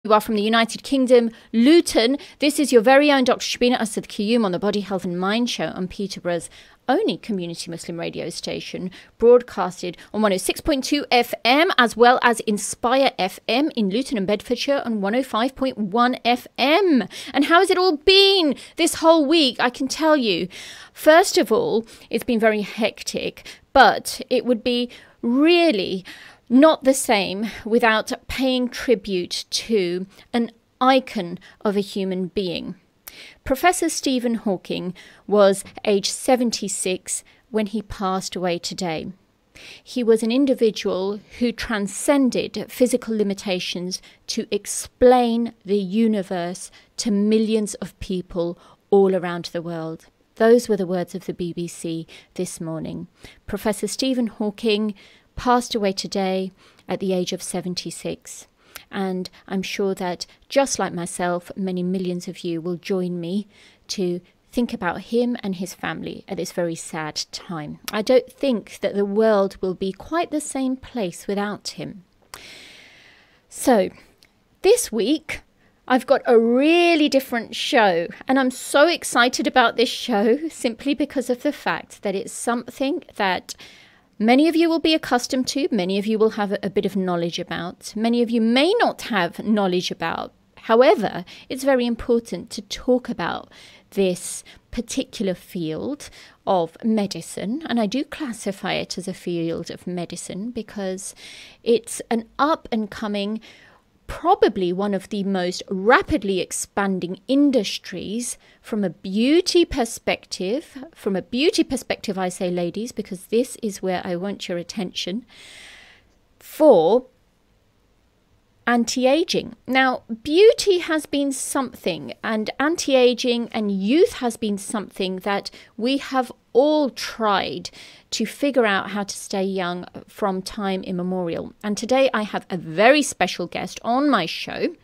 You are from the United Kingdom, Luton. This is your very own Dr. Shabina Asad Kiyum on the Body, Health and Mind Show on Peterborough's only community Muslim radio station, broadcasted on 106.2 FM as well as Inspire FM in Luton and Bedfordshire on 105.1 FM. And how has it all been this whole week? I can tell you, first of all, it's been very hectic, but it would be really not the same without paying tribute to an icon of a human being. Professor Stephen Hawking was age 76 when he passed away today. He was an individual who transcended physical limitations to explain the universe to millions of people all around the world. Those were the words of the BBC this morning. Professor Stephen Hawking passed away today at the age of 76. And I'm sure that, just like myself, many millions of you will join me to think about him and his family at this very sad time. I don't think that the world will be quite the same place without him. So, this week, I've got a really different show, and I'm so excited about this show simply because of the fact that it's something that many of you will be accustomed to, many of you will have a bit of knowledge about, many of you may not have knowledge about. However, it's very important to talk about this particular field of medicine, and I do classify it as a field of medicine because it's an up-and-coming, probably one of the most rapidly expanding industries from a beauty perspective. From a beauty perspective, I say, ladies, because this is where I want your attention, for anti-aging. Now, beauty has been something, and anti-aging and youth has been something that we have all tried to figure out how to stay young from time immemorial. And today I have a very special guest on my show.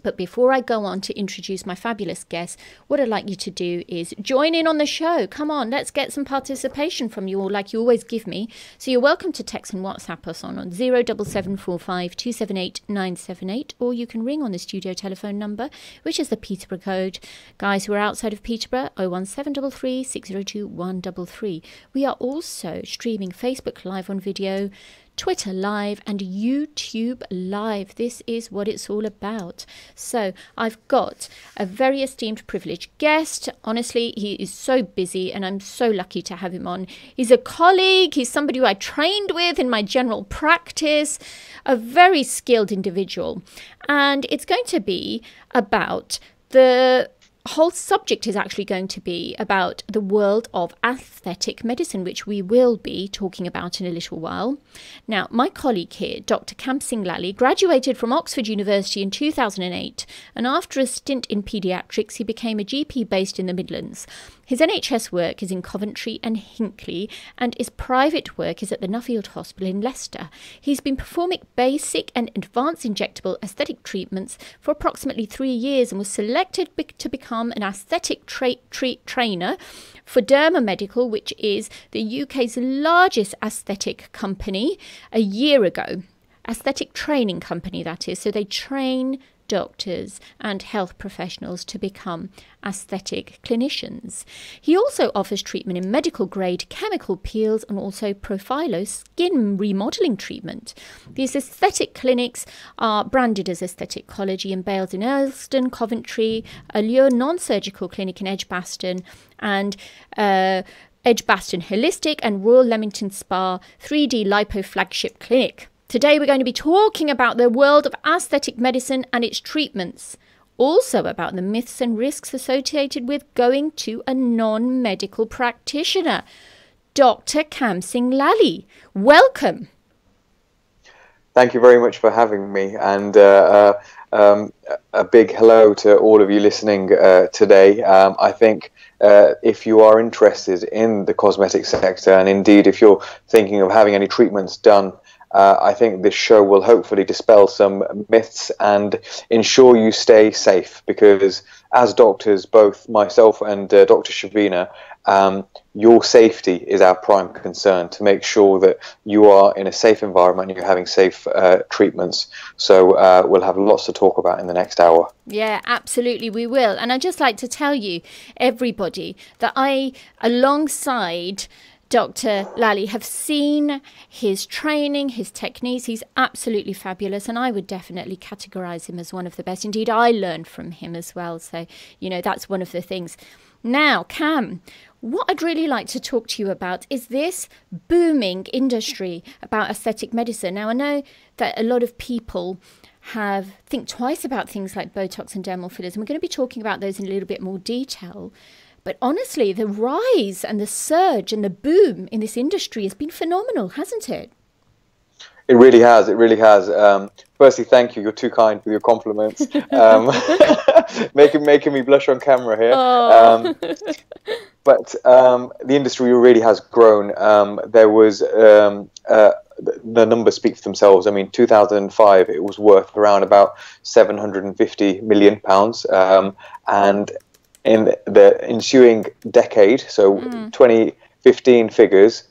But before I go on to introduce my fabulous guest, what I'd like you to do is join in on the show. Come on, let's get some participation from you all like you always give me. So you're welcome to text and WhatsApp us on 07745 278 978, or you can ring on the studio telephone number, which is the Peterborough code. Guys who are outside of Peterborough, 01733 602 133. We are also streaming Facebook Live on video, Twitter Live and YouTube Live. This is what it's all about. So I've got a very esteemed, privileged guest. Honestly, he is so busy and I'm so lucky to have him on. He's a colleague. He's somebody who I trained with in my general practice, a very skilled individual. And it's going to be about the whole subject is actually going to be about the world of aesthetic medicine, which we will be talking about in a little while. Now, my colleague here, Dr. Kam Singh Lally, graduated from Oxford University in 2008, and after a stint in paediatrics, he became a GP based in the Midlands. His NHS work is in Coventry and Hinckley, and his private work is at the Nuffield Hospital in Leicester. He's been performing basic and advanced injectable aesthetic treatments for approximately 3 years and was selected to become an aesthetic trainer for Derma Medical, which is the UK's largest aesthetic company, a year ago. Aesthetic training company, that is. So they train doctors and health professionals to become aesthetic clinicians. He also offers treatment in medical grade chemical peels and also profhilo skin remodelling treatment. These aesthetic clinics are branded as Aestheticology in Bales in Earlston, Coventry, Allure non-surgical clinic in Edgbaston, and Edgbaston Holistic and Royal Leamington Spa 3D Lipo flagship clinic. Today we're going to be talking about the world of aesthetic medicine and its treatments. Also about the myths and risks associated with going to a non-medical practitioner. Dr. Kam Singh Lally, welcome. Thank you very much for having me, and a big hello to all of you listening today. I think if you are interested in the cosmetic sector, and indeed if you're thinking of having any treatments done I think this show will hopefully dispel some myths and ensure you stay safe, because as doctors, both myself and Dr. Shabina, your safety is our prime concern, to make sure that you are in a safe environment and you're having safe treatments. So we'll have lots to talk about in the next hour. Yeah, absolutely, we will. And I'd just like to tell you, everybody, that I, alongside Dr. Lally, have seen his training, his techniques. He's absolutely fabulous, and I would definitely categorize him as one of the best. Indeed, I learned from him as well. So, you know, that's one of the things. Now, Kam, what I'd really like to talk to you about is this booming industry about aesthetic medicine. Now, I know that a lot of people think twice about things like Botox and dermal fillers, and we're going to be talking about those in a little bit more detail. But honestly, the rise and the surge and the boom in this industry has been phenomenal, hasn't it? It really has. It really has. Firstly, thank you. You're too kind with your compliments. Making me blush on camera here. Oh. But the industry really has grown. There was the numbers speak for themselves. I mean, 2005, it was worth around about £750 million, and in the ensuing decade, so 2015 figures,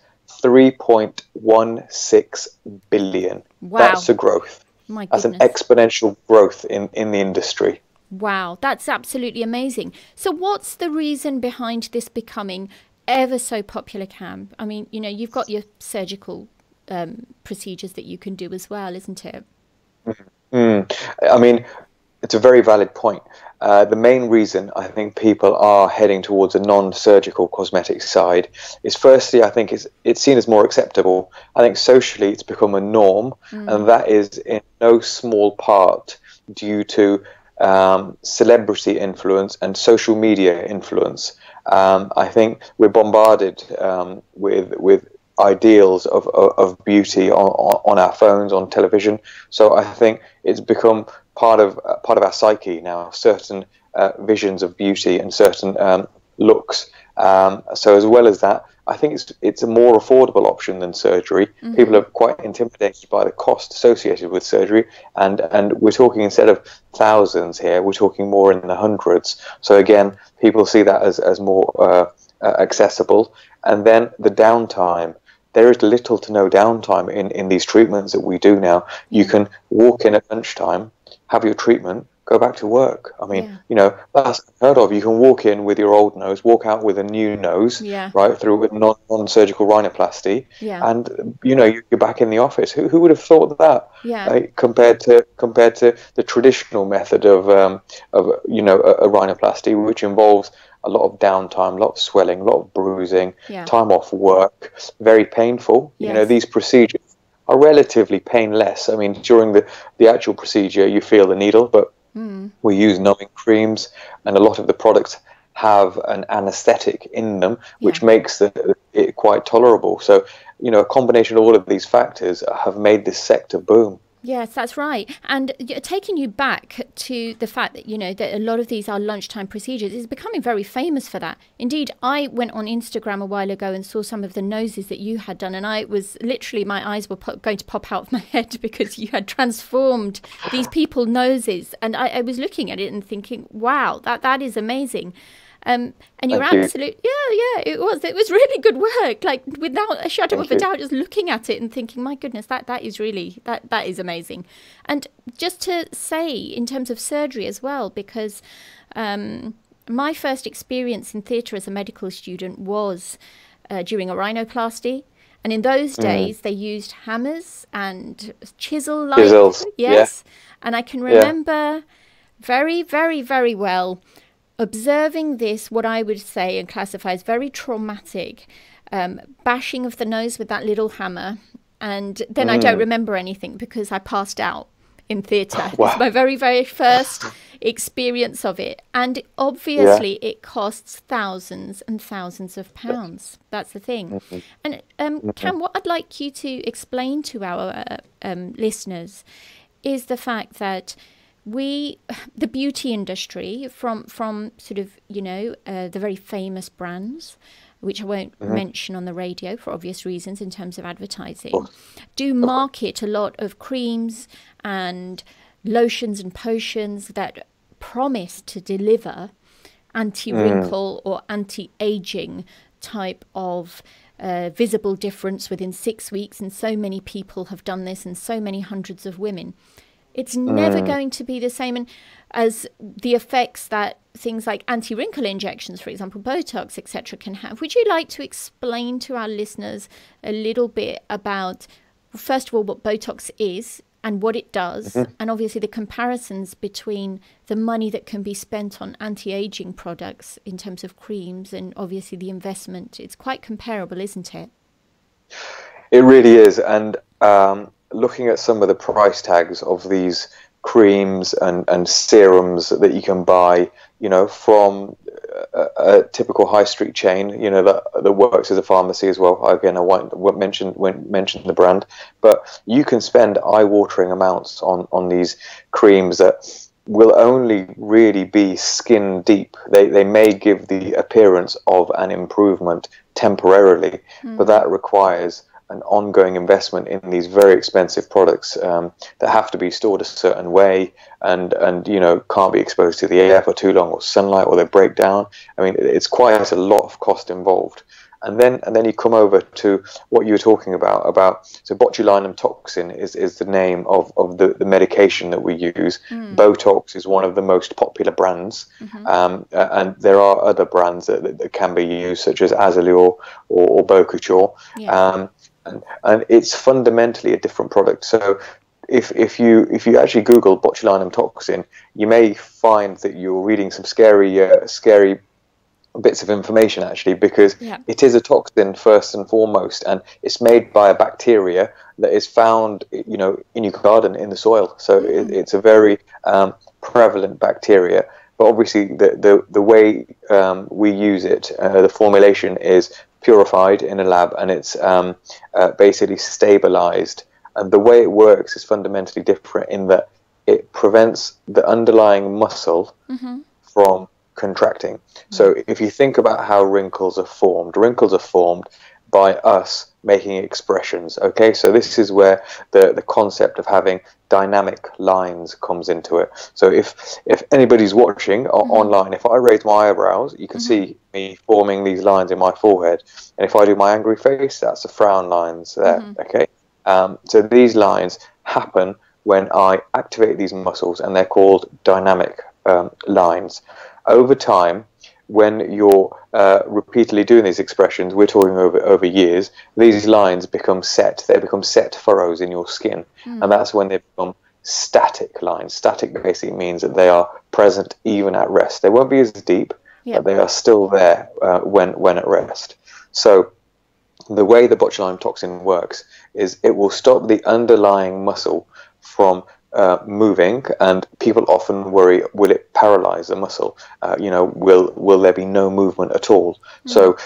3.16 billion. Wow. That's a growth. My That's goodness. an exponential growth in the industry. Wow, that's absolutely amazing. So what's the reason behind this becoming ever so popular, Kam? I mean, you know, you've got your surgical procedures that you can do as well, isn't it? I mean, it's a very valid point. The main reason I think people are heading towards a non-surgical cosmetic side is, firstly, I think it's seen as more acceptable. I think socially it's become a norm, and that is in no small part due to celebrity influence and social media influence. I think we're bombarded with ideals of beauty on our phones, on television. So I think it's become part of our psyche now, certain visions of beauty and certain looks. So as well as that, I think it's a more affordable option than surgery. People are quite intimidated by the cost associated with surgery, and we're talking, instead of thousands here, we're talking more in the hundreds. So again, people see that as more accessible. And then the downtime. There is little to no downtime in these treatments that we do now. You can walk in at lunchtime, have your treatment, go back to work. I mean, you know, that's unheard of. You can walk in with your old nose, walk out with a new nose, right, through with non-surgical rhinoplasty, and, you know, you're back in the office. Who would have thought that? Compared to the traditional method of you know, a rhinoplasty, which involves a lot of downtime, a lot of swelling, a lot of bruising, time off work, very painful. You know, these procedures are relatively painless. I mean, during the actual procedure, you feel the needle, but we use numbing creams, and a lot of the products have an anesthetic in them, which makes it quite tolerable. So, you know, a combination of all of these factors have made this sector boom. Yes, that's right. And taking you back to the fact that, you know, that a lot of these are lunchtime procedures, is becoming very famous for that. Indeed, I went on Instagram a while ago and saw some of the noses that you had done, and I was literally, my eyes were going to pop out of my head, because you had transformed these people's noses. And I was looking at it and thinking, wow, that is amazing. And you're absolutely, it was really good work, like without a shadow of a doubt, just looking at it and thinking, my goodness, that is really, that is amazing. And just to say, in terms of surgery as well, because my first experience in theatre as a medical student was during a rhinoplasty. And in those days, they used hammers and chisels. Yes. And I can remember very, very, very well observing this, what I would say and classify as very traumatic, bashing of the nose with that little hammer. And then I don't remember anything because I passed out in theatre. Wow. It's my very, very first experience of it. And obviously it costs thousands and thousands of pounds. That's the thing. And Kam, what I'd like you to explain to our listeners is the fact that the beauty industry, from sort of, you know, the very famous brands, which I won't mention on the radio for obvious reasons in terms of advertising, do market a lot of creams and lotions and potions that promise to deliver anti-wrinkle or anti-aging type of visible difference within 6 weeks. And so many people have done this, and so many hundreds of women. It's never going to be the same as the effects that things like anti-wrinkle injections, for example, Botox, etc., can have. Would you like to explain to our listeners a little bit about, first of all, what Botox is and what it does, and obviously the comparisons between the money that can be spent on anti-aging products in terms of creams and obviously the investment? It's quite comparable, isn't it? It really is. And looking at some of the price tags of these creams and serums that you can buy, you know, from a typical high street chain, you know, that works as a pharmacy as well. Again, I won't mention the brand, but you can spend eye-watering amounts on these creams that will only really be skin deep. They may give the appearance of an improvement temporarily, but that requires an ongoing investment in these very expensive products that have to be stored a certain way, and you know, can't be exposed to the air for too long or sunlight, or they break down. I mean, it's quite a lot of cost involved. And then you come over to what you were talking about so botulinum toxin is the name of the medication that we use. Botox is one of the most popular brands, and there are other brands that can be used, such as Azalure or Bocacure. And it's fundamentally a different product. So if you actually Google botulinum toxin, you may find that you're reading some scary bits of information, actually, because it is a toxin first and foremost, and it's made by a bacteria that is found, you know, in your garden, in the soil. So it's a very prevalent bacteria. But obviously the way we use it, the formulation is purified in a lab, and it's basically stabilized. And the way it works is fundamentally different in that it prevents the underlying muscle from contracting. So if you think about how wrinkles are formed by us making expressions. Okay, so this is where the concept of having dynamic lines comes into it. So if anybody's watching online, if I raise my eyebrows, you can see me forming these lines in my forehead, and if I do my angry face, that's the frown lines there. Okay, so these lines happen when I activate these muscles, and they're called dynamic lines. Over time, when you're repeatedly doing these expressions, we're talking over years, these lines become set. They become set furrows in your skin, and that's when they become static lines. Static basically means that they are present even at rest. They won't be as deep, but they are still there when at rest. So the way the botulinum toxin works is it will stop the underlying muscle from moving, and people often worry, will it paralyze the muscle? You know, will there be no movement at all? So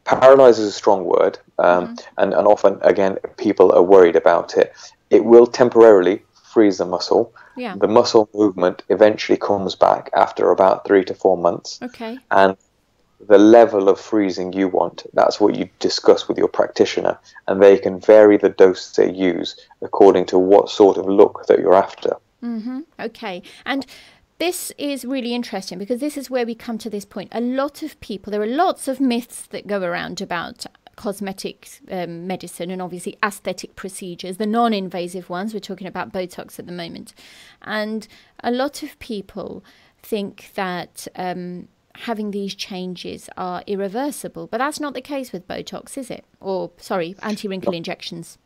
paralyze is a strong word, and often, again, people are worried about it. It will temporarily freeze the muscle. The muscle movement eventually comes back after about 3 to 4 months. And the level of freezing you want, that's what you discuss with your practitioner, and they can vary the dose they use according to what sort of look that you're after. Okay, and this is really interesting, because this is where we come to this point. A lot of people, there are lots of myths that go around about cosmetic medicine and obviously aesthetic procedures, the non-invasive ones. We're talking about Botox at the moment, and a lot of people think that having these changes are irreversible, but that's not the case with Botox, is it? Or, sorry, anti-wrinkle injections.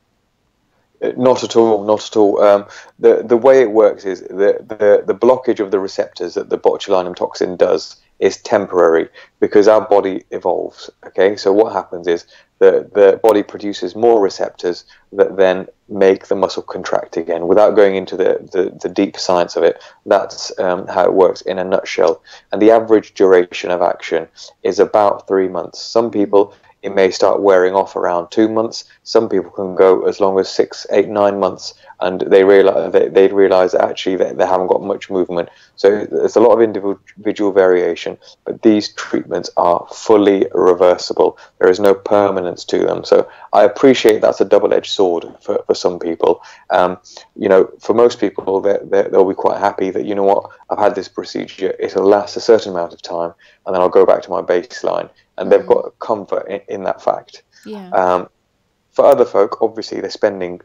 Not at all, not at all. The way it works is the blockage of the receptors that the botulinum toxin does is temporary, because our body evolves. Okay, so what happens is the body produces more receptors that then make the muscle contract again. Without going into the deep science of it, that's how it works in a nutshell. And the average duration of action is about 3 months. Some people, it may start wearing off around 2 months. Some people can go as long as 6, 8, 9 months and they'd realize that actually they haven't got much movement. So there's a lot of individual variation, but these treatments are fully reversible. There is no permanence to them. So I appreciate that's a double-edged sword for some people. You know, for most people, they'll be quite happy that, you know what, I've had this procedure, it'll last a certain amount of time, and then I'll go back to my baseline, and they've got comfort in that fact. Yeah. For other folk, obviously, they're spending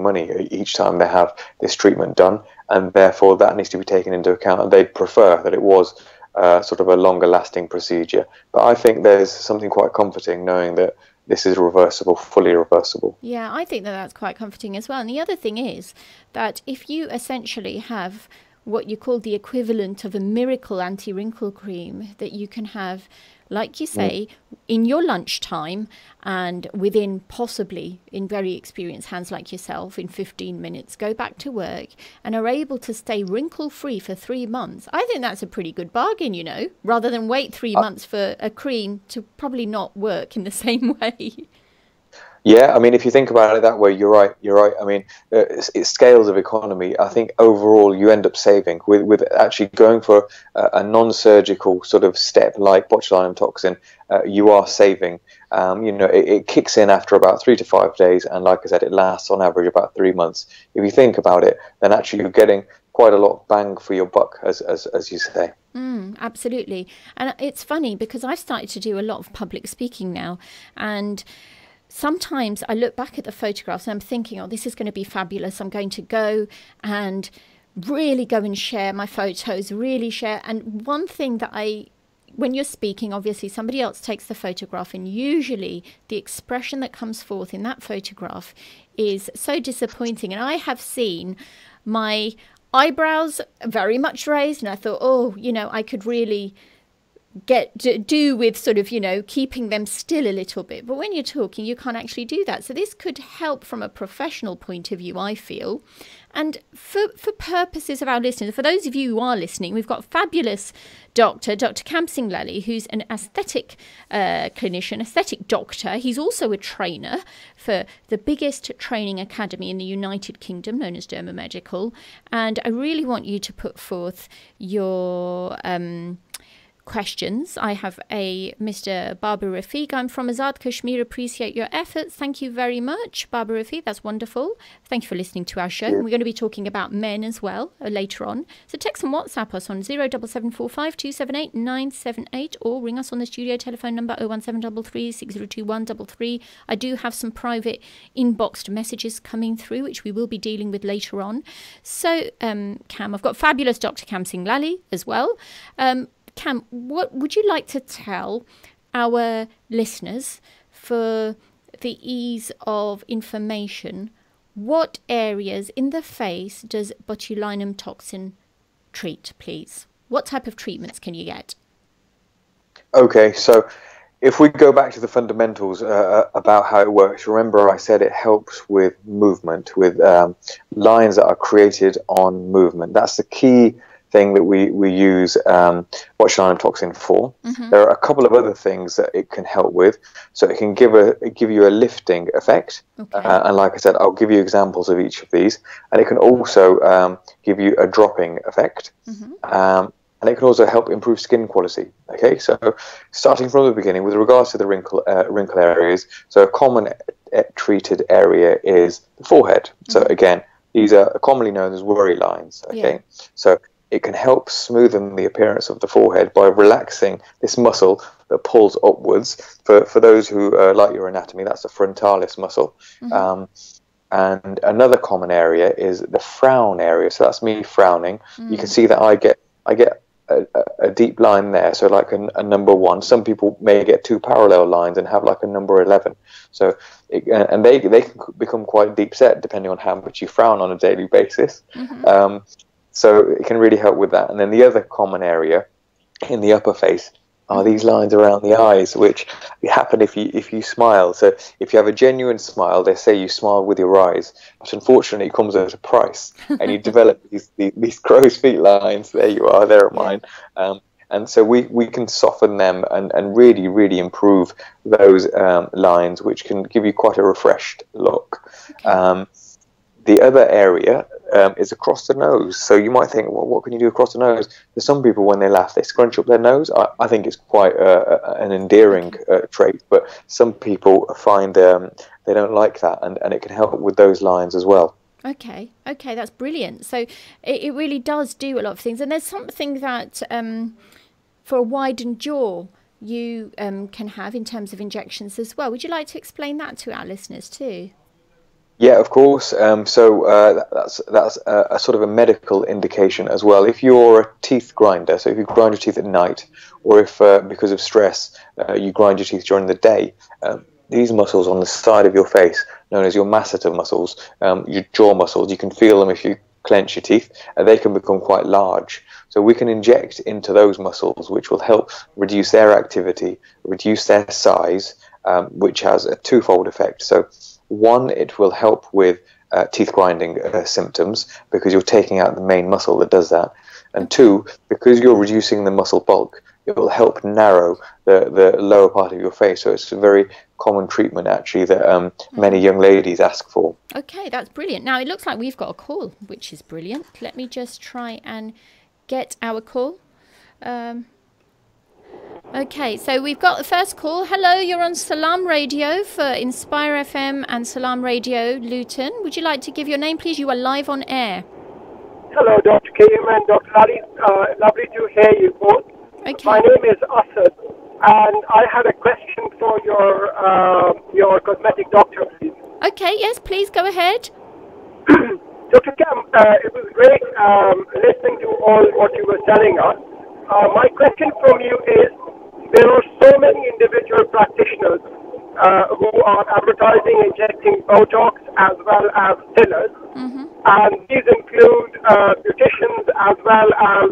money each time they have this treatment done, and therefore that needs to be taken into account, and they'd prefer that it was sort of a longer lasting procedure. But I think there's something quite comforting knowing that this is reversible, fully reversible. Yeah, I think that that's quite comforting as well. And the other thing is that if you essentially have what you call the equivalent of a miracle anti-wrinkle cream that you can have, like you say, in your lunchtime, and within, possibly in very experienced hands like yourself, in 15 minutes, go back to work and are able to stay wrinkle-free for 3 months. I think that's a pretty good bargain, you know, rather than wait 3 months for a cream to probably not work in the same way. Yeah, I mean, if you think about it that way, you're right. I mean, it's scales of economy. I think overall you end up saving with actually going for a non-surgical sort of step like botulinum toxin. You are saving. You know, it kicks in after about 3 to 5 days, and like I said, it lasts on average about 3 months. If you think about it, then actually you're getting quite a lot of bang for your buck, as you say. Absolutely. And it's funny because I've started to do a lot of public speaking now, and sometimes I look back at the photographs and I'm thinking, oh, this is going to be fabulous. I'm going to go and really go and share my photos, really share. And one thing that when you're speaking, obviously somebody else takes the photograph, and usually the expression that comes forth in that photograph is so disappointing. And I have seen my eyebrows very much raised, and I thought, oh, you know, I could really do with sort of, you know, keeping them still a little bit. But when you're talking, you can't actually do that. So this could help from a professional point of view, I feel. And for purposes of our listeners, for those of you who are listening, we've got a fabulous Dr. Kam Singh Lally, who's an aesthetic clinician, aesthetic doctor. He's also a trainer for the biggest training academy in the United Kingdom, known as Derma Medical. And I really want you to put forth your questions. I have a Mr. Baba Rafiq. I'm from Azad Kashmir. Appreciate your efforts. Thank you very much, Baba Rafiq. That's wonderful. Thank you for listening to our show. We're going to be talking about men as well later on. So text and WhatsApp us on 07745 278 978 or ring us on the studio telephone number 01733 602133. I do have some private inboxed messages coming through, which we will be dealing with later on. So, Kam, I've got fabulous Dr. Kam Singh Lally as well. Kam, what would you like to tell our listeners for the ease of information? What areas in the face does botulinum toxin treat, please? What type of treatments can you get? Okay, so if we go back to the fundamentals about how it works, remember I said it helps with movement, with lines that are created on movement. That's the key thing that we use botulinum toxin for. There are a couple of other things that it can help with. So it can give you a lifting effect, and like I said, I'll give you examples of each of these. And it can also give you a dropping effect, and it can also help improve skin quality. Okay, so starting from the beginning, with regards to the wrinkle areas, so a common treated area is the forehead. So again, these are commonly known as worry lines. Okay, so it can help smoothen the appearance of the forehead by relaxing this muscle that pulls upwards. For those who like your anatomy, that's the frontalis muscle. And another common area is the frown area. So that's me frowning. You can see that I get a deep line there. So like a number 1. Some people may get 2 parallel lines and have like a number 11. So and they can become quite deep set depending on how much you frown on a daily basis. So it can really help with that. And then the other common area in the upper face are these lines around the eyes, which happen if you smile. So if you have a genuine smile, they say you smile with your eyes, but unfortunately it comes at a price, and you develop these crow's feet lines. There you are, there are mine. And so we can soften them and really, really improve those lines, which can give you quite a refreshed look. The other area is across the nose. So you might think, well, what can you do across the nose? For some people, when they laugh, they scrunch up their nose. I think it's quite an endearing trait, but some people find they don't like that, and it can help with those lines as well. Okay, that's brilliant. So it really does do a lot of things. And there's something that for a widened jaw you can have in terms of injections as well. Would you like to explain that to our listeners too? Yeah, of course. That's a sort of a medical indication as well. If you're a teeth grinder, so if you grind your teeth at night, or if because of stress you grind your teeth during the day, these muscles on the side of your face, known as your masseter muscles, your jaw muscles, you can feel them if you clench your teeth, and they can become quite large. So we can inject into those muscles, which will help reduce their activity, reduce their size, which has a twofold effect. So one, it will help with teeth grinding symptoms, because you're taking out the main muscle that does that. And two, because you're reducing the muscle bulk, it will help narrow the lower part of your face. So it's a very common treatment, actually, that many young ladies ask for. Okay, that's brilliant. Now, it looks like we've got a call, which is brilliant. Let me just try and get our call. Okay, so we've got the first call. Hello, you're on Salaam Radio for Inspire FM and Salaam Radio Luton. Would you like to give your name, please? You are live on air. Hello, Dr. Kim and Dr. Lally. Lovely to hear you both. Okay. My name is Asad, and I had a question for your cosmetic doctor, please. Okay, yes, please go ahead. Dr. Kam, it was great listening to all what you were telling us. My question from you is, there are so many individual practitioners who are advertising, injecting Botox as well as fillers, and these include beauticians as well as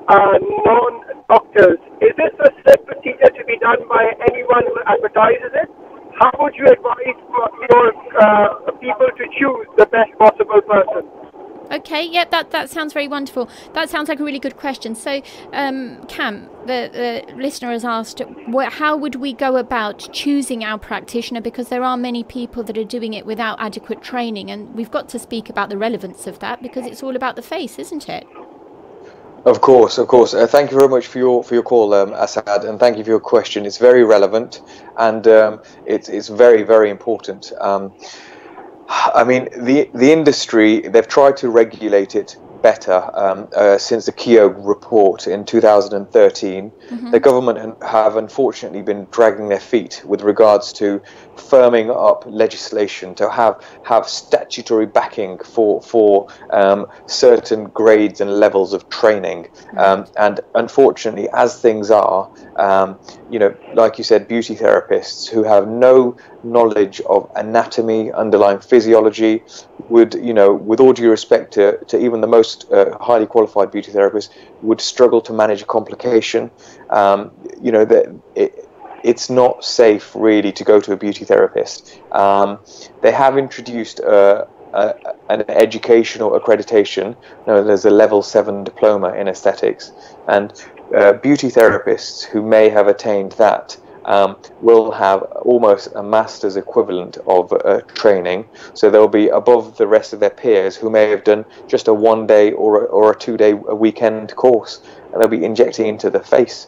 non-doctors. Is this a safe procedure to be done by anyone who advertises it? How would you advise your people to choose the best possible person? Okay, yep, that sounds very wonderful. That sounds like a really good question. So, Kam, the listener has asked, how would we go about choosing our practitioner? Because there are many people that are doing it without adequate training, and we've got to speak about the relevance of that, because it's all about the face, isn't it? Of course. Thank you very much for your call, Asad, and thank you for your question. It's very relevant, and it's very, very important. I mean, the industry, they've tried to regulate it better since the Keogh report in 2013. The government have unfortunately been dragging their feet with regards to firming up legislation to have statutory backing for certain grades and levels of training. And unfortunately, as things are, like you said, beauty therapists who have no knowledge of anatomy, underlying physiology, would, with all due respect to even the most highly qualified beauty therapists, would struggle to manage a complication. It's not safe really to go to a beauty therapist. They have introduced an educational accreditation known as a level 7 diploma in aesthetics, and beauty therapists who may have attained that will have almost a master's equivalent of training, so they'll be above the rest of their peers who may have done just a 1-day or a 2-day weekend course, and they'll be injecting into the face.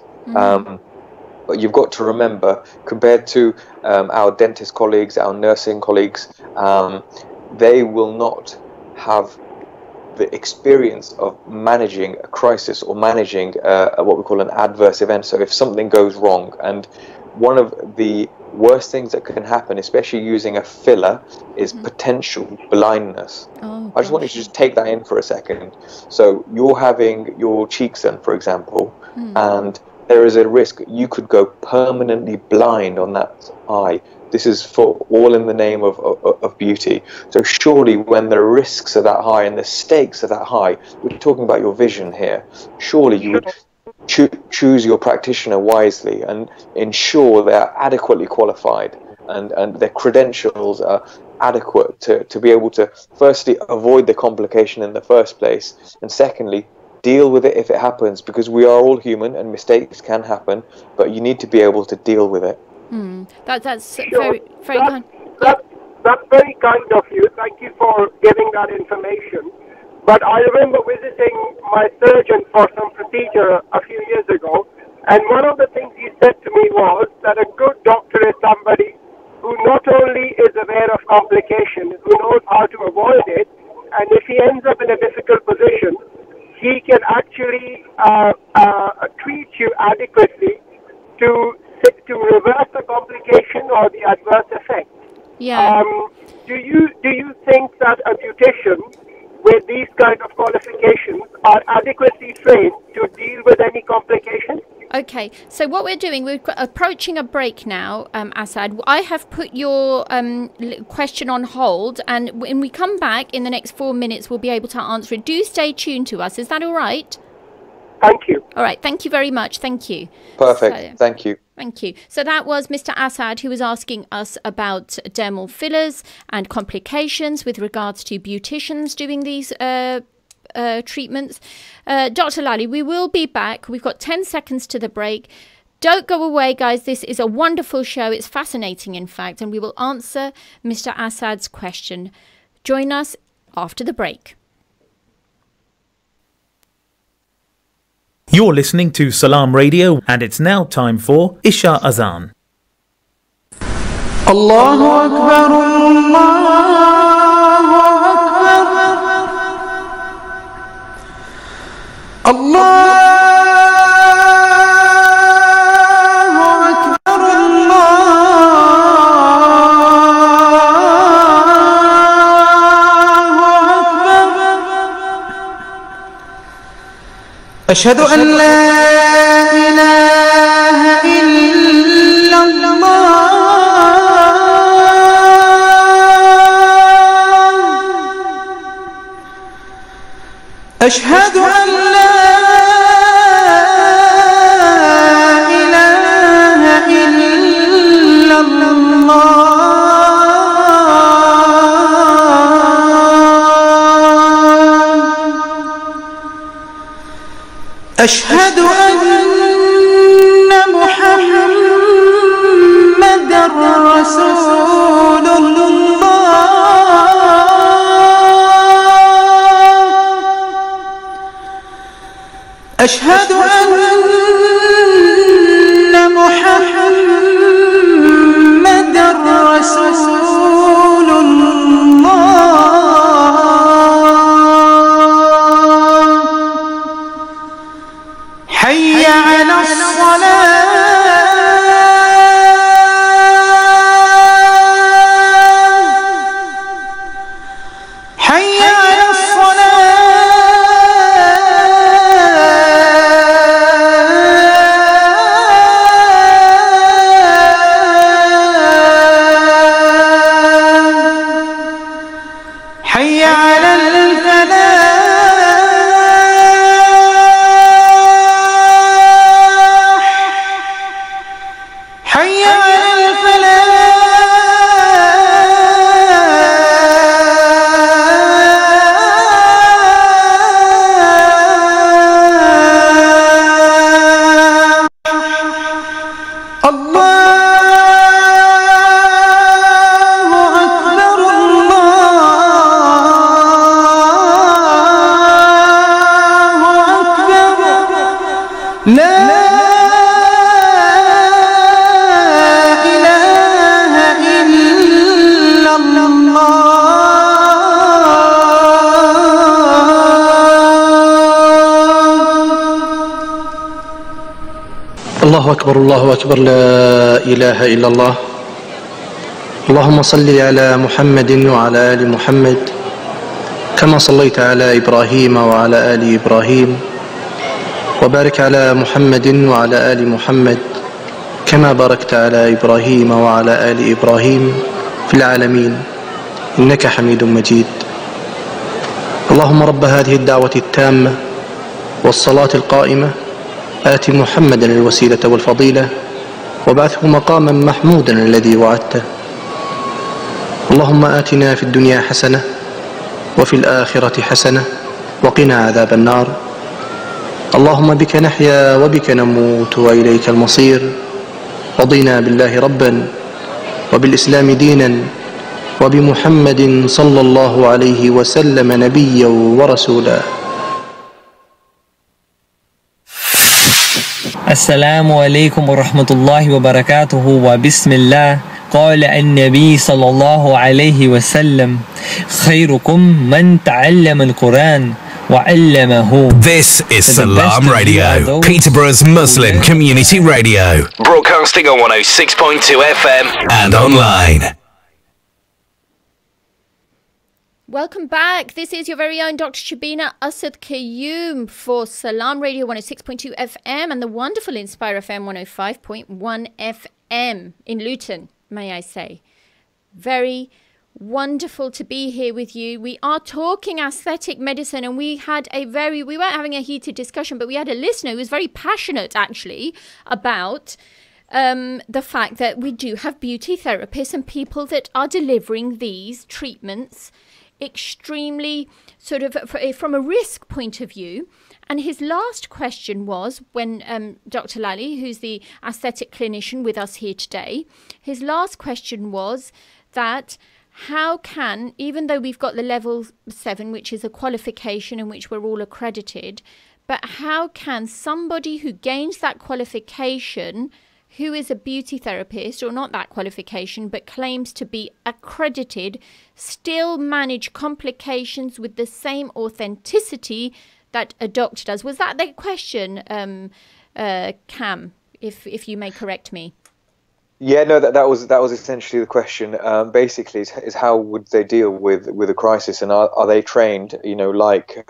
But you've got to remember, compared to our dentist colleagues, our nursing colleagues, they will not have the experience of managing a crisis or managing what we call an adverse event. So if something goes wrong, and one of the worst things that can happen, especially using a filler, is potential blindness. I just want you to just take that in for a second. So you're having your cheeks done, for example, and there is a risk you could go permanently blind on that eye. This is for all in the name of beauty. So surely when the risks are that high and the stakes are that high, we're talking about your vision here, surely you would choose your practitioner wisely and ensure they're adequately qualified and their credentials are adequate to be able to, firstly, avoid the complication in the first place, and secondly, deal with it if it happens, because we are all human and mistakes can happen, but you need to be able to deal with it. That's sure. very, very kind. that's very kind of you. Thank you for giving that information. But I remember visiting my surgeon for some procedure a few years ago, and one of the things he said to me was that a good doctor is somebody who not only is aware of complications, who knows how to avoid it, and if he ends up in a difficult position, he can actually treat you adequately to reverse the complication or the adverse effect. Yeah. Do you think that a beautician with these kind of qualifications are adequately trained to deal with any complications? Okay, so what we're doing, we're approaching a break now, Asad. I have put your question on hold, and when we come back in the next 4 minutes, we'll be able to answer it. Do stay tuned to us. Is that all right? Thank you. All right, thank you very much. Thank you. Perfect. So, thank you. Thank you. So that was Mr. Asad, who was asking us about dermal fillers and complications with regards to beauticians doing these treatments. Dr. Lally, we will be back. We've got 10 seconds to the break. Don't go away, guys. This is a wonderful show. It's fascinating, in fact, and we will answer Mr. Asad's question. Join us after the break. You're listening to Salaam Radio, and it's now time for Isha Azan. Allahu Akbar, Allahu Akbar, Allahu Akbar, أشهد أن لا إله إلا الله أشهد أن لا إله إلا الله أشهد أن محمدًا رسول الله أشهد أن محمدًا رسول الله حي على الصلاة حي على الصلاة حي على الفلاح حي على الفلاح الله أكبر الله أكبر لا إله إلا الله الله أكبر الله أكبر لا إله إلا الله اللهم صل على محمد وعلى آل محمد كما صليت على إبراهيم وعلى آل إبراهيم وبارك على محمد وعلى آل محمد كما باركت على إبراهيم وعلى آل إبراهيم في العالمين إنك حميد مجيد اللهم رب هذه الدعوة التامة والصلاة القائمة آت محمدا الوسيلة والفضيلة وابعثه مقاما محمودا الذي وعدته اللهم آتنا في الدنيا حسنة وفي الآخرة حسنة وقنا عذاب النار اللهم بك نحيا وبك نموت وإليك المصير رضينا بالله ربا وبالإسلام دينا وبمحمد صلى الله عليه وسلم نبيا ورسولا. السلام عليكم ورحمة الله وبركاته وبسم الله. قال النبي صلى الله عليه وسلم خيركم من تعلم القرآن وعلمه. This is Salaam Radio, Peterborough's Muslim community radio, broadcasting on 106.2 FM and online. Welcome back. This is your very own Dr. Shabina Asad Qayyum for Salaam Radio 106.2 FM and the wonderful Inspire FM 105.1 FM in Luton, may I say. Very wonderful to be here with you. We are talking aesthetic medicine, and we weren't having a heated discussion, but we had a listener who was very passionate actually about the fact that we do have beauty therapists and people that are delivering these treatments extremely sort of from a risk point of view. And his last question was, when Dr. Lally, who's the aesthetic clinician with us here today, his last question was that how can, even though we've got the level 7, which is a qualification in which we're all accredited, but how can somebody who gains that qualification, who is a beauty therapist, or not that qualification, but claims to be accredited, still manage complications with the same authenticity that a doctor does? Was that the question, Kam, if you may correct me? Yeah, no, that was essentially the question. Basically, is how would they deal with a crisis, and are they trained, like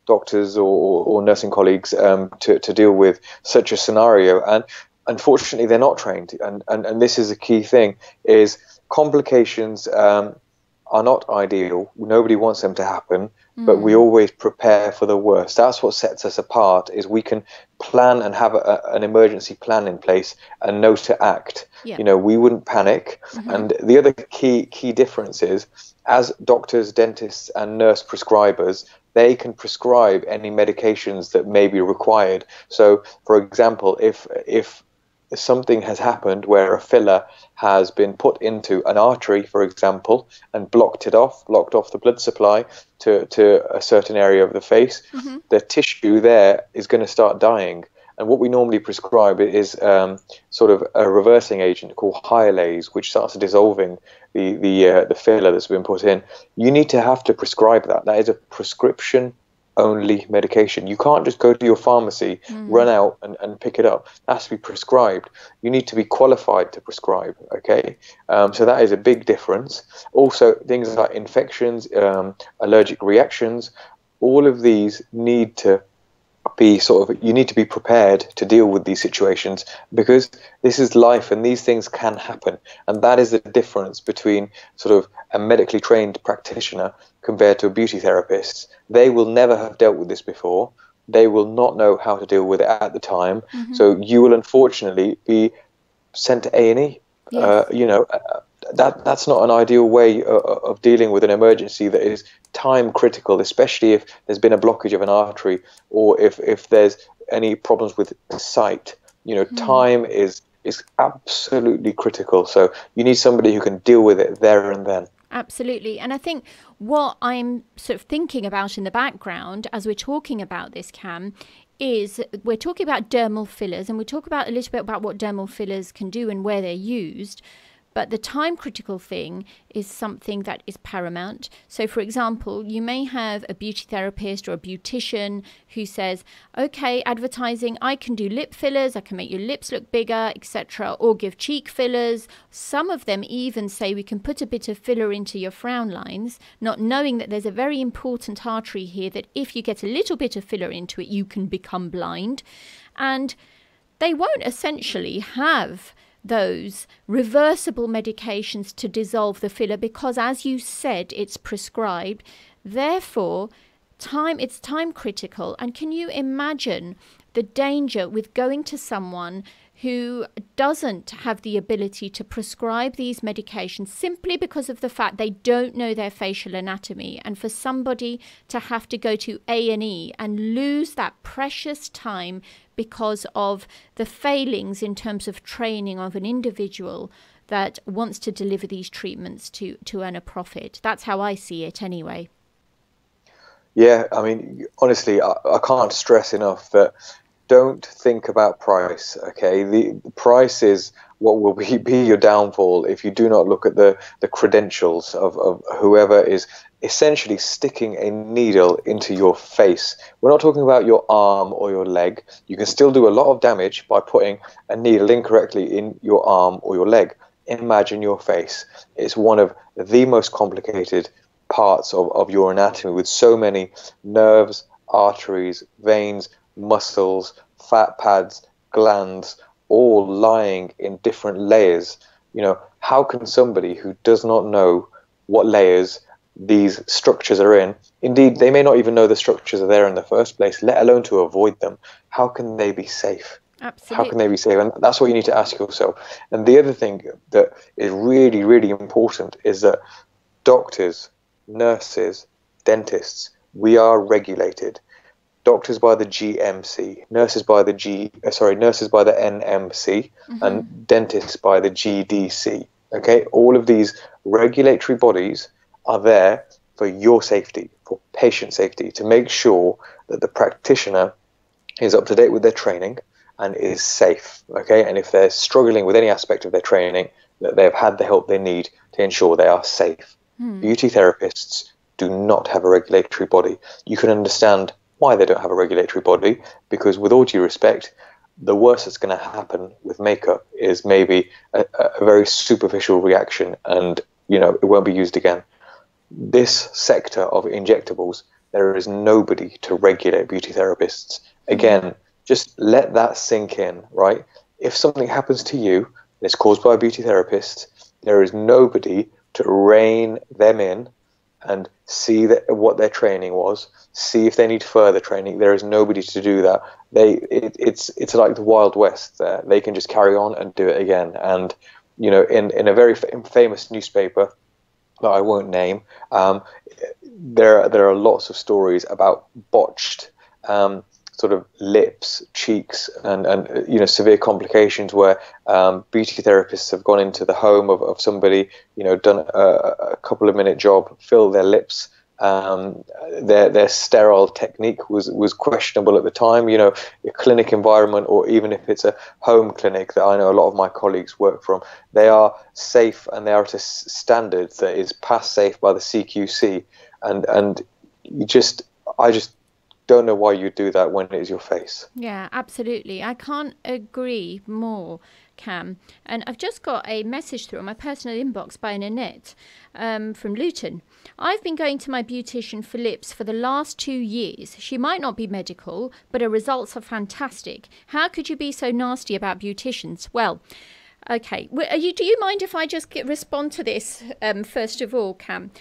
doctors or nursing colleagues to deal with such a scenario? And unfortunately, they're not trained, and this is a key thing: is complications are not ideal. Nobody wants them to happen, but we always prepare for the worst. That's what sets us apart, is we can plan and have an emergency plan in place and know to act. Yeah. We wouldn't panic. And the other key difference is, as doctors, dentists and nurse prescribers, they can prescribe any medications that may be required. So, for example, if something has happened where a filler has been put into an artery, for example, and blocked off the blood supply to a certain area of the face, the tissue there is going to start dying. And what we normally prescribe is sort of a reversing agent called hyalase, which starts dissolving the filler that's been put in. You need to have to prescribe that. That is a prescription only medication. You can't just go to your pharmacy, run out and pick it up. It has to be prescribed. You need to be qualified to prescribe, okay? So that is a big difference. Also, things like infections, allergic reactions, all of these need to be you need to be prepared to deal with these situations, because this is life and these things can happen. And that is the difference between sort of a medically trained practitioner compared to a beauty therapist. They will never have dealt with this before. They will not know how to deal with it at the time. So you will unfortunately be sent to A&E. Yes. That's not an ideal way of dealing with an emergency that is time critical, especially if there's been a blockage of an artery or if there's any problems with sight. Time is absolutely critical. So you need somebody who can deal with it there and then. Absolutely. And I think what I'm sort of thinking about in the background as we're talking about this, Kam, is we're talking about dermal fillers, and we talk about a little bit about what dermal fillers can do and where they're used. But the time critical thing is something that is paramount. So, for example, you may have a beauty therapist or a beautician who says, okay, advertising, I can do lip fillers, I can make your lips look bigger, etc., or give cheek fillers. Some of them even say we can put a bit of filler into your frown lines, not knowing that there's a very important artery here that if you get a little bit of filler into it, you can become blind. And they won't essentially have those reversible medications to dissolve the filler because, as you said, it's prescribed. Therefore, it's time critical. And can you imagine the danger with going to someone who doesn't have the ability to prescribe these medications simply because of the fact they don't know their facial anatomy, and for somebody to have to go to A&E and lose that precious time because of the failings in terms of training of an individual that wants to deliver these treatments to earn a profit. That's how I see it anyway. Yeah, I mean, honestly, I can't stress enough that don't think about price, okay? The price is what will be your downfall if you do not look at the credentials of whoever is essentially sticking a needle into your face. We're not talking about your arm or your leg. You can still do a lot of damage by putting a needle incorrectly in your arm or your leg. Imagine your face. It's one of the most complicated parts of your anatomy, with so many nerves, arteries, veins, muscles, fat pads, glands, all lying in different layers. You know, how can somebody who does not know what layers these structures are in, indeed, they may not even know the structures are there in the first place, let alone to avoid them, how can they be safe? Absolutely. How can they be safe? And that's what you need to ask yourself. And the other thing that is really, really important is that doctors, nurses, dentists, we are regulated. Doctors by the GMC, nurses by the NMC, and dentists by the GDC. Okay, all of these regulatory bodies are there for your safety, for patient safety, to make sure that the practitioner is up to date with their training and is safe. Okay, and if they're struggling with any aspect of their training, that they have had the help they need to ensure they are safe. Beauty therapists do not have a regulatory body. You can understand why they don't have a regulatory body, because with all due respect, the worst that's going to happen with makeup is maybe a very superficial reaction, and it won't be used again. This sector of injectables, there is nobody to regulate beauty therapists. Again, just let that sink in, right? If something happens to you and it's caused by a beauty therapist, there is nobody to rein them in and see what their training was, see if they need further training. There is nobody to do that. It's like the Wild West there. They can just carry on and do it again. And in a very famous newspaper that I won't name, there are lots of stories about botched sort of lips, cheeks, and severe complications where beauty therapists have gone into the home of somebody, done a couple of minute job, filled their lips. Their sterile technique was questionable at the time. A clinic environment, or even if it's a home clinic that I know a lot of my colleagues work from, they are safe and they are at a standard that is passed safe by the CQC. And I just don't know why you do that when it is your face. Yeah, absolutely. I can't agree more, Cam. And I've just got a message through on my personal inbox by Nanette from Luton. I've been going to my beautician for lips for the last 2 years. She might not be medical, but her results are fantastic. How could you be so nasty about beauticians? Well, okay. Do you mind if I just respond to this first of all, Cam?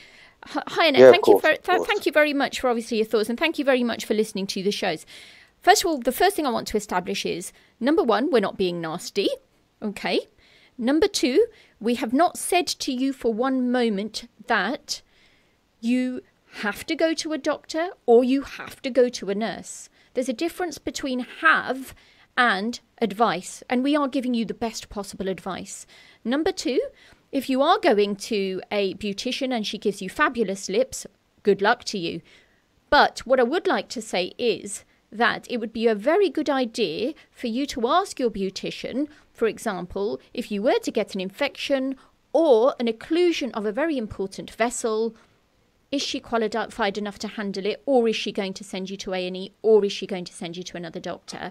Hi, Annette. Yeah, thank you very much for obviously your thoughts, and thank you very much for listening to the shows. First of all, the first thing I want to establish is, number one, we're not being nasty. Okay. Number two, we have not said to you for one moment that you have to go to a doctor or you have to go to a nurse. There's a difference between have and advice, and we are giving you the best possible advice. Number two, if you are going to a beautician and she gives you fabulous lips, good luck to you. But what I would like to say is that it would be a very good idea for you to ask your beautician, for example, if you were to get an infection or an occlusion of a very important vessel, is she qualified enough to handle it, or is she going to send you to A&E, or is she going to send you to another doctor?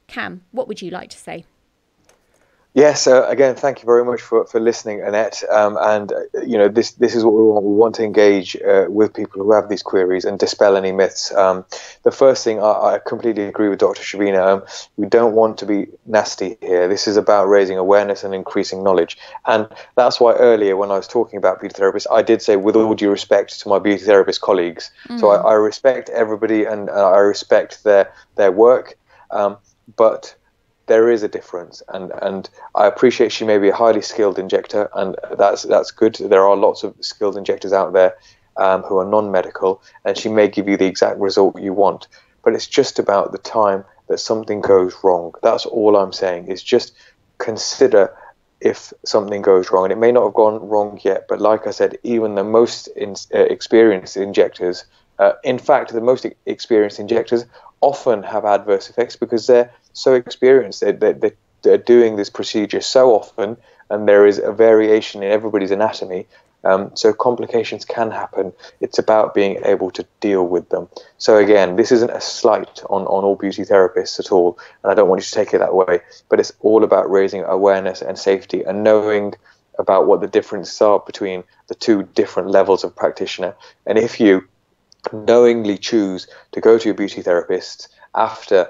Cam, what would you like to say? Yes, again, thank you very much for listening, Annette. This is what we want. We want to engage with people who have these queries and dispel any myths. The first thing, I completely agree with Dr. Shabina. We don't want to be nasty here. This is about raising awareness and increasing knowledge. And that's why earlier when I was talking about beauty therapists, I did say, with all due respect to my beauty therapist colleagues. So I respect everybody and I respect their work. But there is a difference, and I appreciate she may be a highly skilled injector, and that's good. There are lots of skilled injectors out there who are non-medical, and she may give you the exact result you want. But it's just about the time that something goes wrong. That's all I'm saying. Is just consider if something goes wrong. And it may not have gone wrong yet, but like I said, even the most experienced injectors, in fact, the most experienced injectors often have adverse effects because they're so experienced. They're doing this procedure so often, and there is a variation in everybody's anatomy. So complications can happen. It's about being able to deal with them. So again, this isn't a slight on all beauty therapists at all, and I don't want you to take it that way, but it's all about raising awareness and safety and knowing about what the differences are between the two different levels of practitioner. And if you knowingly choose to go to your beauty therapist after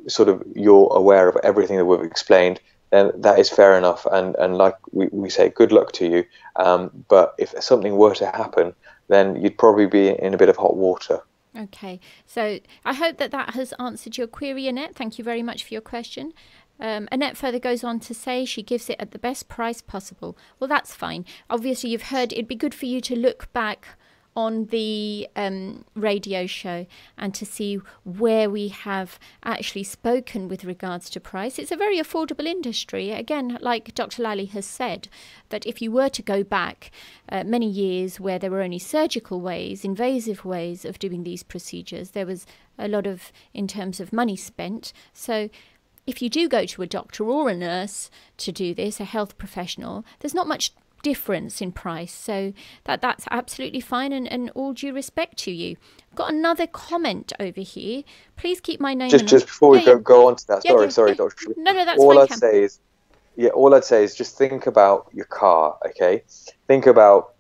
sort of you're aware of everything that we've explained, then that is fair enough, and like we say, good luck to you. But if something were to happen, then you'd probably be in a bit of hot water. Okay, so I hope that has answered your query, Annette. Thank you very much for your question. Annette further goes on to say she gives it at the best price possible. Well, that's fine. Obviously, you've heard it'd be good for you to look back on the radio show and to see where we have actually spoken with regards to price. It's a very affordable industry. Again, like Dr. Lally has said, that if you were to go back many years where there were only surgical ways, invasive ways of doing these procedures, there was a lot of, in terms of money spent. So if you do go to a doctor or a nurse to do this, a health professional, there's not much difference in price, so that's absolutely fine, and all due respect to you. I've got another comment over here. Please keep my name just before we go on to that. Sorry, Dr. No, that's all fine. All I'd say is just think about your car. Okay, think about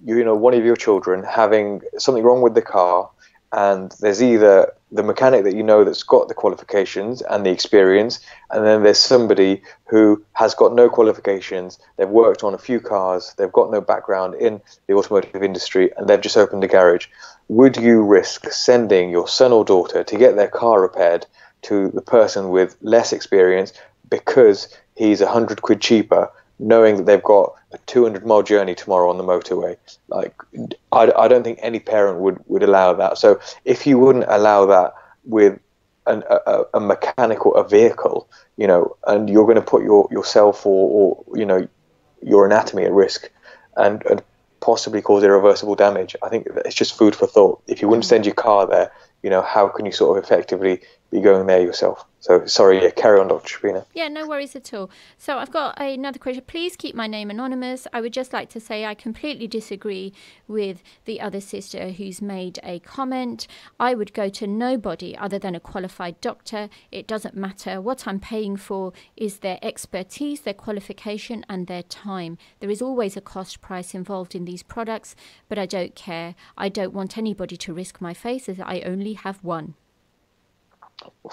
one of your children having something wrong with the car, and there's either the mechanic that's got the qualifications and the experience, and then there's somebody who has got no qualifications, they've worked on a few cars, they've got no background in the automotive industry, and they've just opened a garage. Would you risk sending your son or daughter to get their car repaired to the person with less experience because he's £100 cheaper, knowing that they've got a 200-mile journey tomorrow on the motorway? Like, I don't think any parent would allow that. So if you wouldn't allow that with a mechanical, a vehicle, and you're going to put yourself or your anatomy at risk and possibly cause irreversible damage, I think it's just food for thought. If you wouldn't send your car there, how can you sort of effectively be going there yourself? So, sorry, carry on, Dr. Shabina. Yeah, no worries at all. So I've got another question. Please keep my name anonymous. I would just like to say I completely disagree with the other sister who's made a comment. I would go to nobody other than a qualified doctor. It doesn't matter. What I'm paying for is their expertise, their qualification, and their time. There is always a cost price involved in these products, but I don't care. I don't want anybody to risk my face, as I only have one.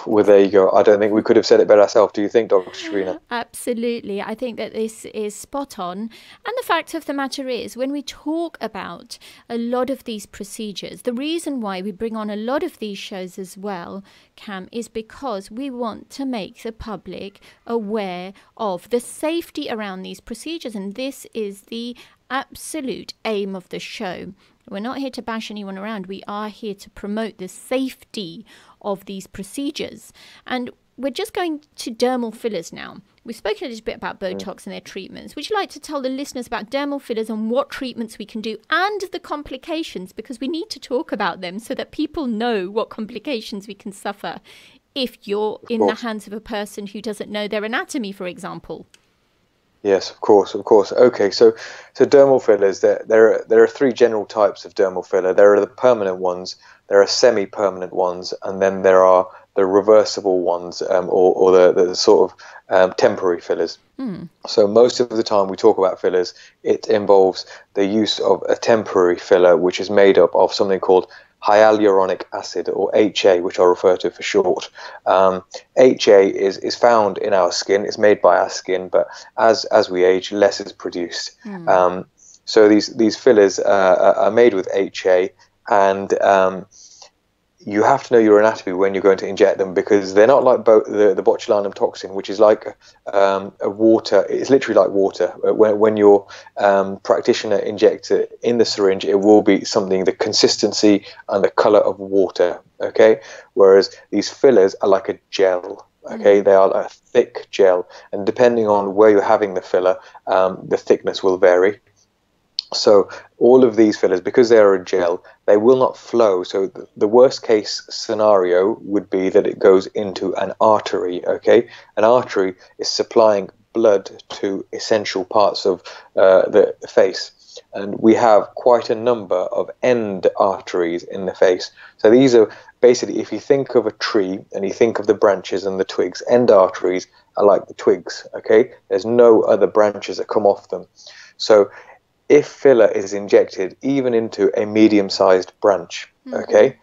Well, there you go. I don't think we could have said it better ourselves. Do you think, Dr. Shabina? Absolutely. I think that this is spot on. And the fact of the matter is, when we talk about a lot of these procedures, the reason why we bring on a lot of these shows as well, Kam, is because we want to make the public aware of the safety around these procedures. And this is the absolute aim of the show. We're not here to bash anyone around. We are here to promote the safety of these procedures. And we're just going to dermal fillers now. We've spoken a little bit about Botox and their treatments. Would you like to tell the listeners about dermal fillers and what treatments we can do and the complications? Because we need to talk about them so that people know what complications we can suffer if you're in the hands of a person who doesn't know their anatomy, for example. Yes, of course. Okay, so dermal fillers, there are three general types of dermal filler. There are the permanent ones, there are semi-permanent ones, and then there are the reversible ones, or the sort of temporary fillers. So most of the time we talk about fillers, it involves the use of a temporary filler, which is made up of something called hyaluronic acid, or HA, which I'll refer to for short. HA is found in our skin, it's made by our skin, but as we age, less is produced. So these fillers are made with HA, and you have to know your anatomy when you're going to inject them, because they're not like the botulinum toxin, which is like a water. It's literally like water. When your practitioner injects it in the syringe, it will be something, the consistency and the color of water. Okay, whereas these fillers are like a gel. Okay, they are a thick gel, and depending on where you're having the filler, the thickness will vary. So all of these fillers, because they are a gel, they will not flow. So the worst case scenario would be that it goes into an artery. Okay, an artery is supplying blood to essential parts of the face. And we have quite a number of end arteries in the face. So these are basically, if you think of a tree and you think of the branches and the twigs, end arteries are like the twigs, okay? There's no other branches that come off them. So if filler is injected even into a medium-sized branch, okay,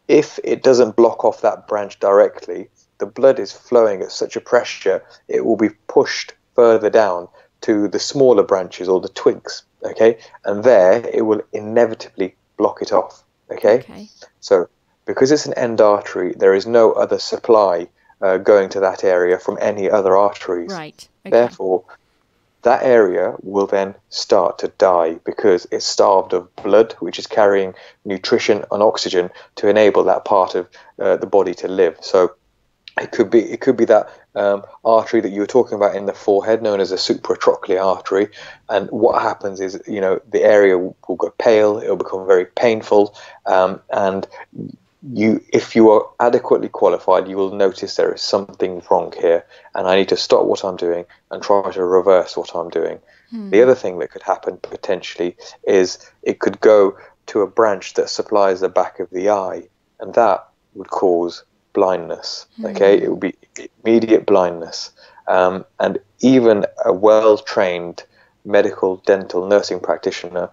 if it doesn't block off that branch directly, the blood is flowing at such a pressure, it will be pushed further down to the smaller branches or the twigs, okay? And there it will inevitably block it off, okay? So because it's an end artery, there is no other supply going to that area from any other arteries. Right. Okay. Therefore, that area will then start to die because it's starved of blood, which is carrying nutrition and oxygen to enable that part of the body to live. So it could be that artery that you were talking about in the forehead, known as a supratrochlear artery. And what happens is, the area will go pale, it will become very painful, and if you are adequately qualified, you will notice there is something wrong here, and I need to stop what I'm doing and try to reverse what I'm doing. The other thing that could happen potentially is it could go to a branch that supplies the back of the eye, and that would cause blindness. Okay, it would be immediate blindness, and even a well-trained medical dental nursing practitioner,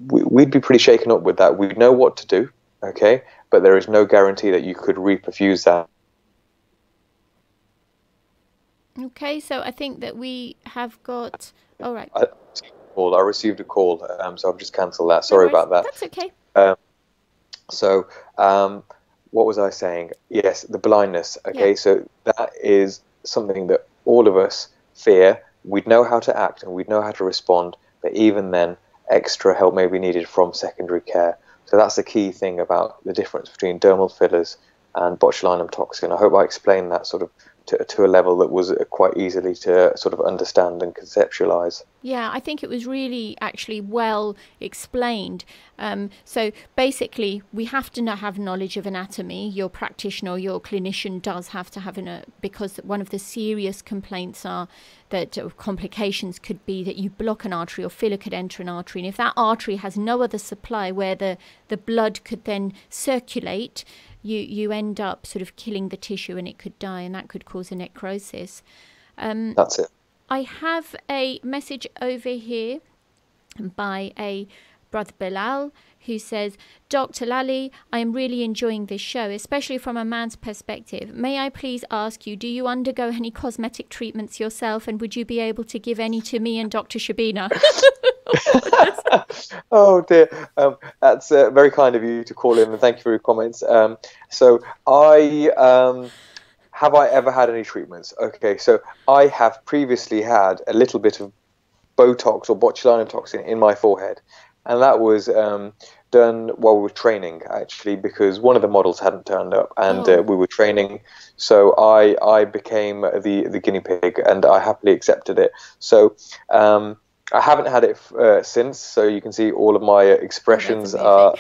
we'd be pretty shaken up with that. We'd know what to do. Okay, but there is no guarantee that you could reperfuse that. Okay, so I think that we have got. All right. I received a call, so I've just cancelled that. Sorry about that. That's okay. So, what was I saying? Yes, the blindness. Okay, Yeah. So that is something that all of us fear. We'd know how to act and we'd know how to respond, but even then, extra help may be needed from secondary care. So that's the key thing about the difference between dermal fillers and botulinum toxin. I hope I explained that sort of to a level that was quite easily to sort of understand and conceptualize. Yeah, I think it was really actually well explained. So basically, we have to have knowledge of anatomy. Your practitioner or your clinician does have to have because one of the serious complaints are that complications could be that you block an artery or filler could enter an artery. And if that artery has no other supply where the blood could then circulate, you end up sort of killing the tissue and it could die, and that could cause a necrosis. That's it. I have a message over here by a brother Bilal who says, Dr. Lally, I am really enjoying this show, especially from a man's perspective. May I please ask you, do you undergo any cosmetic treatments yourself, and would you be able to give any to me and Dr. Shabina? Oh dear, that's very kind of you to call in, and thank you for your comments. So have I ever had any treatments? Okay, so I have previously had a little bit of Botox or botulinum toxin in my forehead, and that was done while we were training, actually, because one of the models hadn't turned up, and we were training. So I became the guinea pig, and I happily accepted it. So I haven't had it since, so you can see all of my expressions are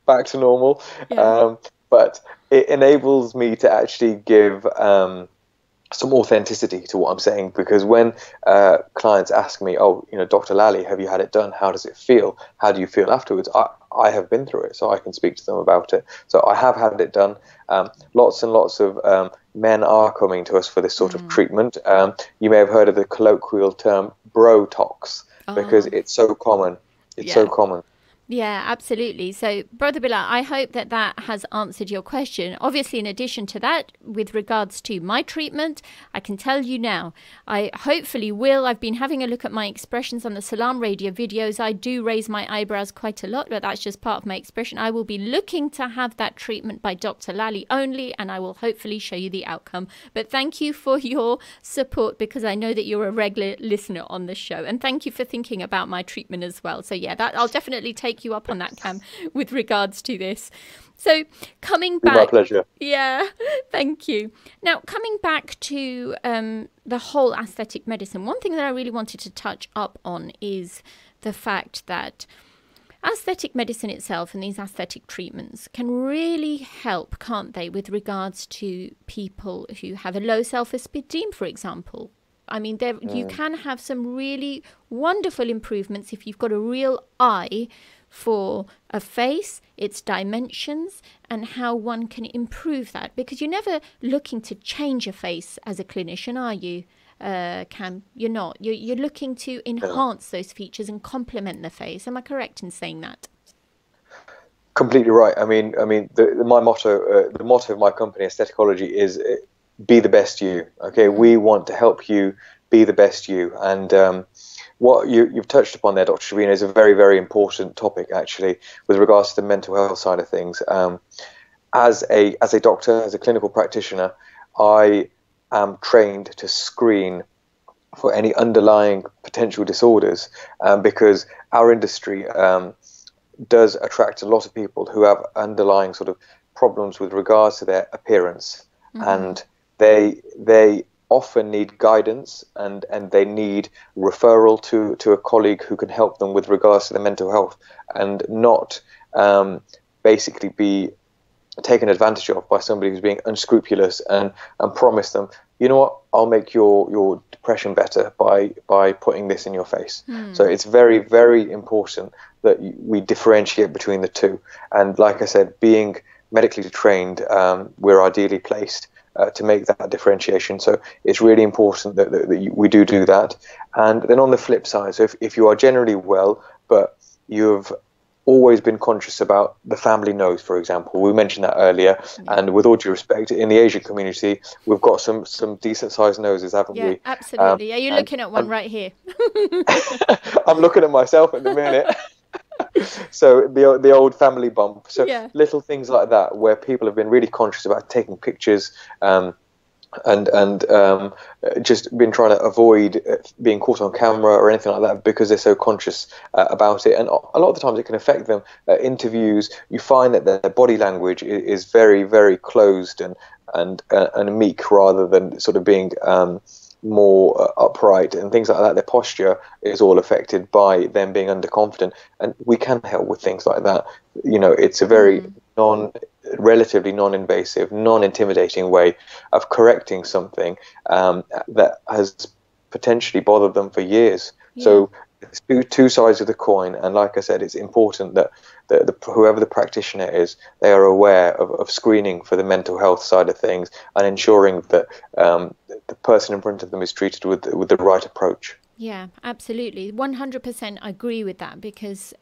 back to normal. Yeah. But it enables me to actually give some authenticity to what I'm saying, because when clients ask me, Dr. Lally, have you had it done? How does it feel? How do you feel afterwards? I have been through it, so I can speak to them about it. So I have had it done. Lots and lots of men are coming to us for this sort of treatment. You may have heard of the colloquial term Brotox, because it's so common. It's so common. Yeah, absolutely. So, Brother Bilal, I hope that has answered your question. Obviously, in addition to that, with regards to my treatment, I can tell you now, I hopefully will. I've been having a look at my expressions on the Salaam radio videos. I do raise my eyebrows quite a lot, but that's just part of my expression. I will be looking to have that treatment by Dr. Lally only, and I will hopefully show you the outcome. But thank you for your support, because I know that you're a regular listener on the show. And thank you for thinking about my treatment as well. So, yeah, I'll definitely take take you up on that, Kam, with regards to this. So coming back... My pleasure. Yeah, thank you. Now, coming back to the whole aesthetic medicine, one thing that I really wanted to touch up on is the fact that aesthetic medicine itself and these aesthetic treatments can really help, can't they, with regards to people who have a low self-esteem, for example. I mean, you can have some really wonderful improvements if you've got a real eye for a face, its dimensions, and how one can improve that. Because you're never looking to change a face as a clinician, are you, Kam? You're not. You're looking to enhance those features and complement the face. Am I correct in saying that? Completely right. I mean, my motto, the motto of my company, Aestheticology, is be the best you. Okay, we want to help you be the best you, and what you've touched upon there, Dr. Shabina, is a very, very important topic, actually, with regards to the mental health side of things. As a doctor, as a clinical practitioner, I am trained to screen for any underlying potential disorders, because our industry does attract a lot of people who have underlying sort of problems with regards to their appearance, and they often need guidance, and they need referral to a colleague who can help them with regards to their mental health, and not basically be taken advantage of by somebody who's being unscrupulous and promise them, you know what, I'll make your depression better by putting this in your face. So it's very, very important that we differentiate between the two. And like I said, being medically trained, we're ideally placed to make that differentiation. So it's really important that we do that. And then on the flip side, so if you are generally well, but you've always been conscious about the family nose, for example, we mentioned that earlier, and with all due respect, in the Asian community, we've got some decent sized noses, haven't we? Yeah, absolutely. Are you looking at one right here? I'm looking at myself at the minute. So the old family bump. So little things like that, where people have been really conscious about taking pictures, and just been trying to avoid being caught on camera or anything like that, because they're so conscious about it. And a lot of the times it can affect them. Interviews, you find that their body language is very, very closed and meek, rather than sort of being more upright and things like that. Their posture is all affected by them being underconfident, and we can help with things like that. You know, it's a very relatively non-invasive, non-intimidating way of correcting something that has potentially bothered them for years. So it's two sides of the coin, and like I said, it's important that whoever the practitioner is, they are aware of screening for the mental health side of things, and ensuring that the person in front of them is treated with the right approach. Yeah, absolutely. 100% agree with that, because,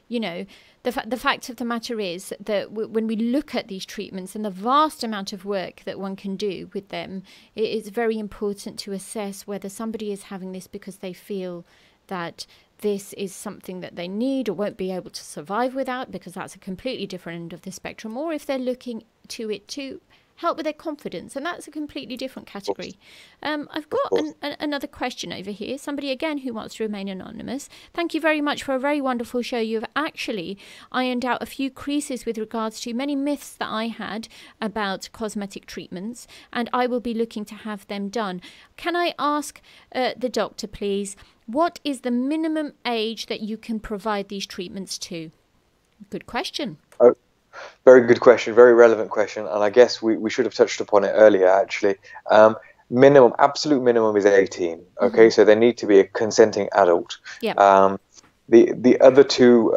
you know, the fact of the matter is that when we look at these treatments and the vast amount of work that one can do with them, it is very important to assess whether somebody is having this because they feel that this is something that they need or won't be able to survive without, because that's a completely different end of the spectrum, or if they're looking to it to help with their confidence, and that's a completely different category. I've got another question over here. Somebody again who wants to remain anonymous. Thank you very much for a very wonderful show. You've actually ironed out a few creases with regards to many myths that I had about cosmetic treatments, and I will be looking to have them done. Can I ask the doctor, please, what is the minimum age that you can provide these treatments to? Good question. Very good question, very relevant question, and I guess we should have touched upon it earlier, actually. Absolute minimum is 18, okay? So they need to be a consenting adult. The other two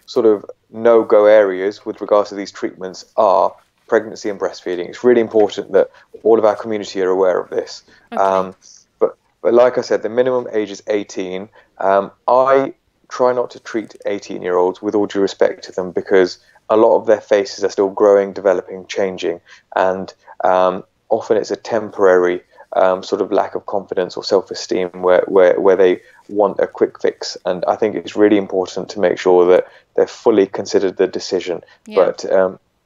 sort of no-go areas with regards to these treatments are pregnancy and breastfeeding. It's really important that all of our community are aware of this. But like I said, the minimum age is 18. I try not to treat 18-year-olds, with all due respect to them, because a lot of their faces are still growing, developing, changing, and often it's a temporary sort of lack of confidence or self-esteem where they want a quick fix. And I think it's really important to make sure that they've fully considered the decision. But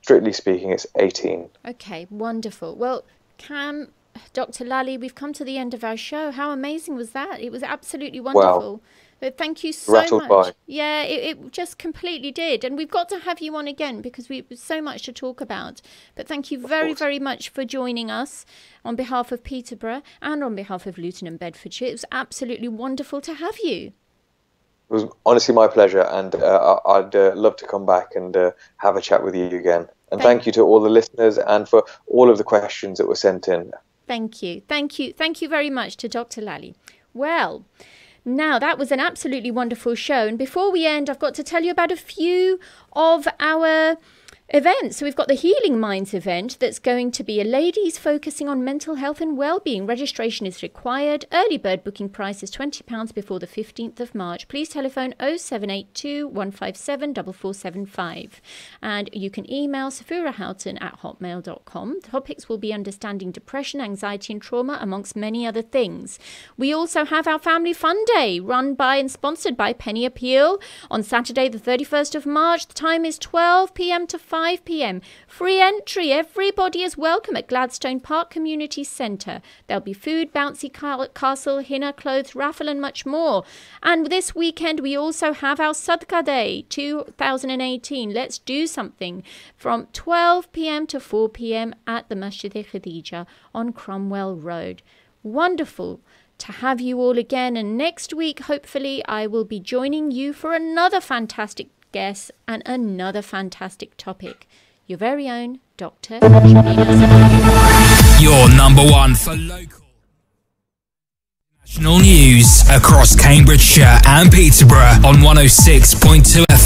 strictly speaking, it's 18. Okay, wonderful. Well, Kam, Dr. Lally, we've come to the end of our show. How amazing was that? It was absolutely wonderful. Wow. Thank you so rattled much. by. Yeah, it just completely did. And we've got to have you on again because we've so much to talk about. But thank you very, very much for joining us on behalf of Peterborough and on behalf of Luton and Bedfordshire. It was absolutely wonderful to have you. It was honestly my pleasure, and I'd love to come back and have a chat with you again. And thank you to all the listeners and for all of the questions that were sent in. Thank you. Thank you. Thank you very much to Dr. Lally. Well, now that was an absolutely wonderful show. And before we end, I've got to tell you about a few of our events. So we've got the Healing Minds event that's going to be a ladies focusing on mental health and well-being. Registration is required. Early bird booking price is £20 before the 15th of March. Please telephone 0782 157 4475. And you can email safurahoughton@hotmail.com. Topics will be understanding depression, anxiety and trauma, amongst many other things. We also have our Family Fun Day, run by and sponsored by Penny Appeal on Saturday the 31st of March. The time is 12 p.m. to 5 p.m. Free entry. Everybody is welcome at Gladstone Park Community Centre. There'll be food, bouncy castle, henna, clothes, raffle and much more. And this weekend we also have our Sadqa Day 2018. Let's do something from 12 p.m. to 4 p.m. at the Masjid-e-Khadija on Cromwell Road. Wonderful to have you all again. And next week, hopefully, I will be joining you for another fantastic guest and another fantastic topic. Your very own Dr. Shabina. Your number one for local national news across Cambridgeshire and Peterborough on 106.2 FM.